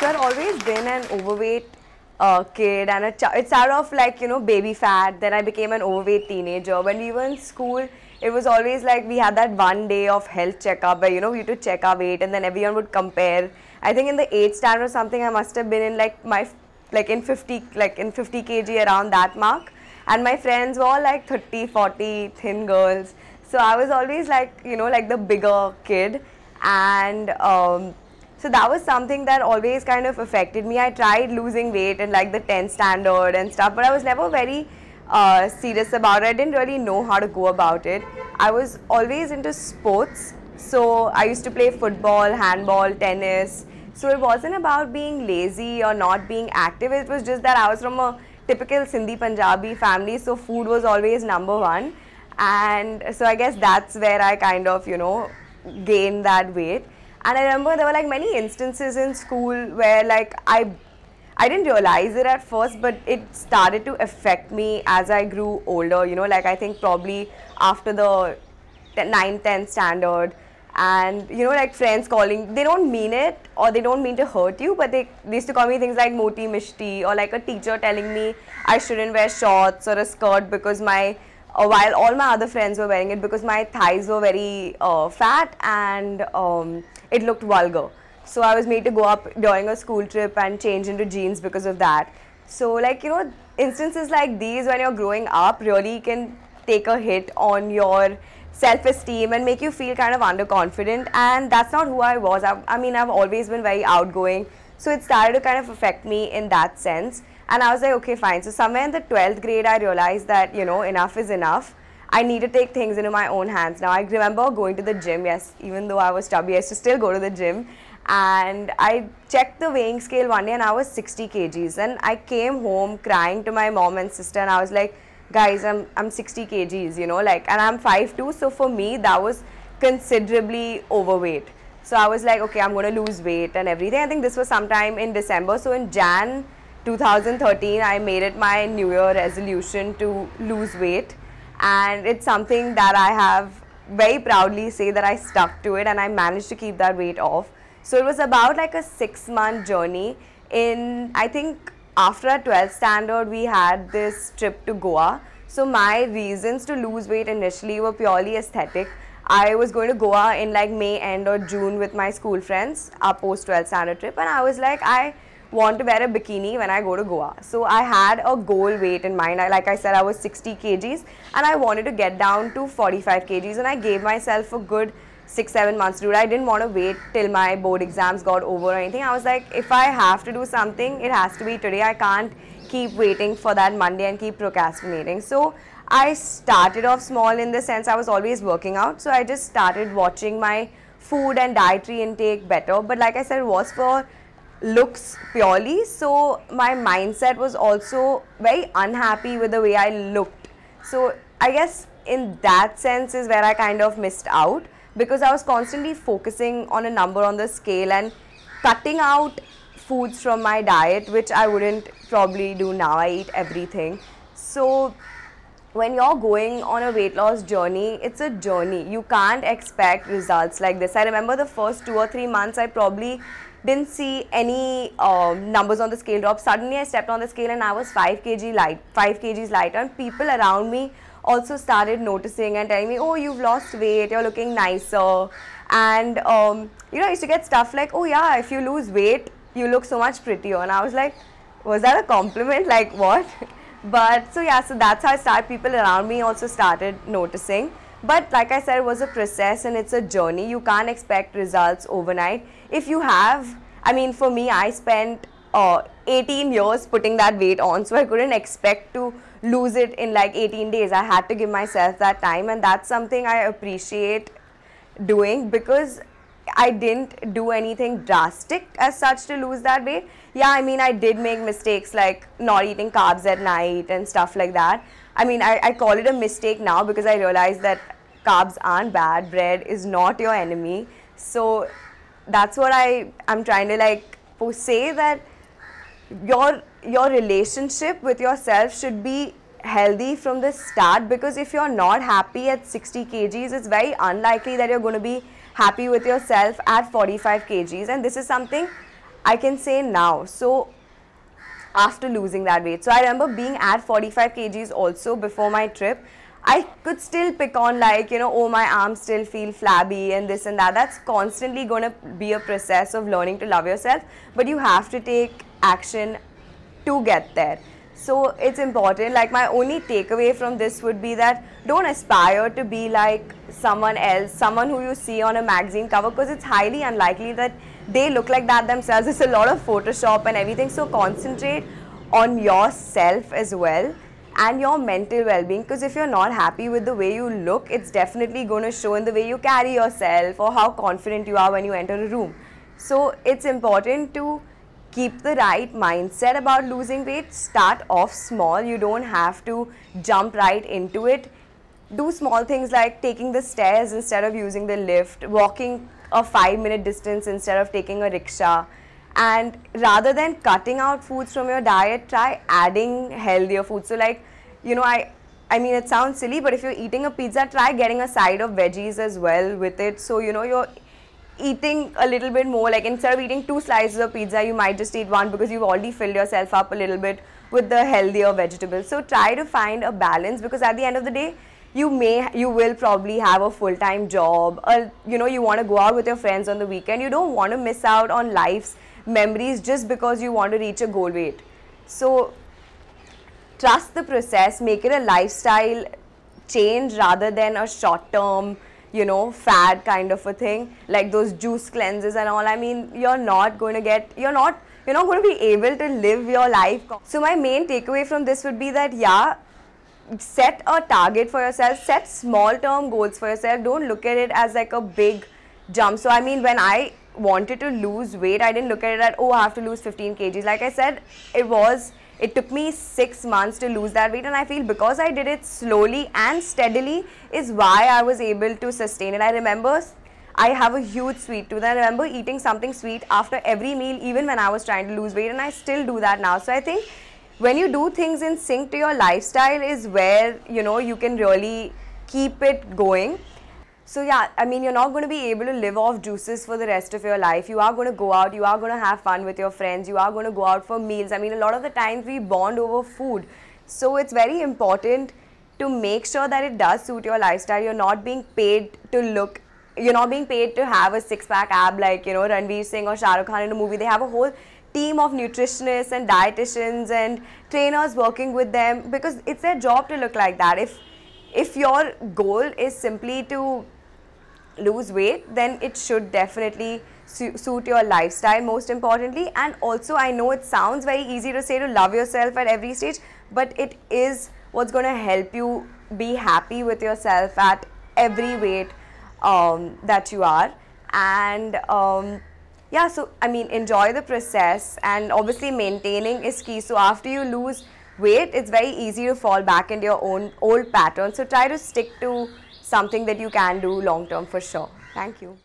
So I'd always been an overweight kid, and it started off like, baby fat. Then I became an overweight teenager. When we were in school, it was always like we had that one day of health checkup where, we had to check our weight, and then everyone would compare. I think in the 8th standard or something, I must have been in in 50 kg, around that mark. And my friends were all like 30, 40, thin girls. So I was always like, like the bigger kid. And so that was something that always kind of affected me. I tried losing weight in like the 10th standard and stuff, but I was never very serious about it. I didn't really know how to go about it. I was always into sports. So I used to play football, handball, tennis. So it wasn't about being lazy or not being active. It was just that I was from a typical Sindhi Punjabi family, so food was always number one. And so I guess that's where I kind of, gained that weight. And I remember there were like many instances in school where like I didn't realize it at first, but it started to affect me as I grew older, like I think probably after the 9th, 10th standard. And like friends calling, they don't mean it or they don't mean to hurt you, but they used to call me things like Moti Mishti, or like a teacher telling me I shouldn't wear shorts or a skirt because while all my other friends were wearing it, because my thighs were very fat and it looked vulgar. So I was made to go up during a school trip and change into jeans because of that. So like, instances like these when you're growing up really can take a hit on your self-esteem and make you feel kind of underconfident, and that's not who I was. I mean, I've always been very outgoing, so it started to kind of affect me in that sense. And I was like, okay, fine. So somewhere in the 12th grade, I realized that, enough is enough. I need to take things into my own hands. Now, I remember going to the gym. Yes, even though I was chubby, I used to still go to the gym. And I checked the weighing scale one day and I was 60 kgs. And I came home crying to my mom and sister, and I was like, guys, I'm 60 kgs, and I'm 5'2", so for me that was considerably overweight. So I was like, okay, I'm going to lose weight and everything. I think this was sometime in December. So in Jan 2013, I made it my New Year resolution to lose weight, and it's something that I have very proudly say that I stuck to it and I managed to keep that weight off. So it was about like a 6-month journey. I think after our 12th standard, we had this trip to Goa. So my reasons to lose weight initially were purely aesthetic. I was going to Goa in like May end or June with my school friends, our post 12th standard trip, and I was like, I want to wear a bikini when I go to Goa. So I had a goal weight in mind. Like I said, I was 60 kgs and I wanted to get down to 45 kgs, and I gave myself a good 6-7 months to do it. I didn't want to wait till my board exams got over or anything. I was like, if I have to do something, it has to be today. I can't keep waiting for that Monday and keep procrastinating. So I started off small in the sense I was always working out. So I just started watching my food and dietary intake better. But like I said, it was for looks purely. So my mindset was also very unhappy with the way I looked. So I guess in that sense is where I kind of missed out, because I was constantly focusing on a number on the scale and cutting out foods from my diet, which I wouldn't probably do now. I eat everything. So when you're going on a weight loss journey, it's a journey. You can't expect results like this. I remember the first 2 or 3 months, I probably didn't see any numbers on the scale drop. Suddenly I stepped on the scale and I was 5 kgs lighter, and people around me also started noticing and telling me, oh, you've lost weight, you're looking nicer. And I used to get stuff like, oh yeah, if you lose weight, you look so much prettier. And I was like, was that a compliment? Like what? But so yeah, so that's how I started. People around me also started noticing. But like I said, it was a process and it's a journey. You can't expect results overnight. If you have, I mean, for me, I spent 18 years putting that weight on, so I couldn't expect to lose it in like 18 days. I had to give myself that time, and that's something I appreciate doing, because I didn't do anything drastic as such to lose that weight. Yeah, I mean, I did make mistakes like not eating carbs at night and stuff like that. I mean, I call it a mistake now because I realize that carbs aren't bad, bread is not your enemy. So that's what I'm trying to like say, that your relationship with yourself should be healthy from the start, because if you're not happy at 60 kgs, it's very unlikely that you're going to be happy with yourself at 45 kgs. And this is something I can say now. So after losing that weight. So I remember being at 45 kgs also before my trip. I could still pick on like, oh, my arms still feel flabby and this and that. That's constantly going to be a process of learning to love yourself, but you have to take action to get there. So it's important. Like, my only takeaway from this would be that don't aspire to be like someone else, someone who you see on a magazine cover, because it's highly unlikely that they look like that themselves. It's a lot of Photoshop and everything. So concentrate on yourself as well and your mental well-being, because if you're not happy with the way you look, it's definitely going to show in the way you carry yourself or how confident you are when you enter a room. So it's important to keep the right mindset about losing weight. Start off small. You don't have to jump right into it. Do small things like taking the stairs instead of using the lift, walking a 5-minute distance instead of taking a rickshaw. And rather than cutting out foods from your diet, try adding healthier foods. So like, I mean, it sounds silly, but if you're eating a pizza, try getting a side of veggies as well with it. So, you're eating a little bit more. Like, instead of eating 2 slices of pizza, you might just eat 1 because you've already filled yourself up a little bit with the healthier vegetables. So try to find a balance, because at the end of the day, you will probably have a full-time job, or you want to go out with your friends on the weekend. You don't want to miss out on life's memories just because you want to reach a goal weight. So trust the process, make it a lifestyle change rather than a short-term fad kind of a thing, like those juice cleanses and all. I mean, you're not going to be able to live your life. So my main takeaway from this would be that, yeah, set a target for yourself, set small term goals for yourself. Don't look at it as like a big jump. So I mean, when I wanted to lose weight, I didn't look at it at, oh, I have to lose 15 kgs. Like I said, it took me 6 months to lose that weight, and I feel because I did it slowly and steadily is why I was able to sustain it. I remember I have a huge sweet tooth. I remember eating something sweet after every meal, even when I was trying to lose weight, and I still do that now. So I think when you do things in sync to your lifestyle is where, you can really keep it going. So yeah, I mean, you're not going to be able to live off juices for the rest of your life. You are going to go out, you are going to have fun with your friends, you are going to go out for meals. I mean, a lot of the times we bond over food. So it's very important to make sure that it does suit your lifestyle. You're not being paid to have a six-pack ab like, Ranveer Singh or Shah Rukh Khan in a movie. They have a whole team of nutritionists and dietitians and trainers working with them, because it's their job to look like that. If your goal is simply to lose weight, then it should definitely suit your lifestyle most importantly. And also, I know it sounds very easy to say to love yourself at every stage, but it is what's going to help you be happy with yourself at every weight that you are. And yeah, so I mean, enjoy the process, and obviously maintaining is key. So after you lose weight, it's very easy to fall back into your own old patterns. So try to stick to something that you can do long term for sure. Thank you.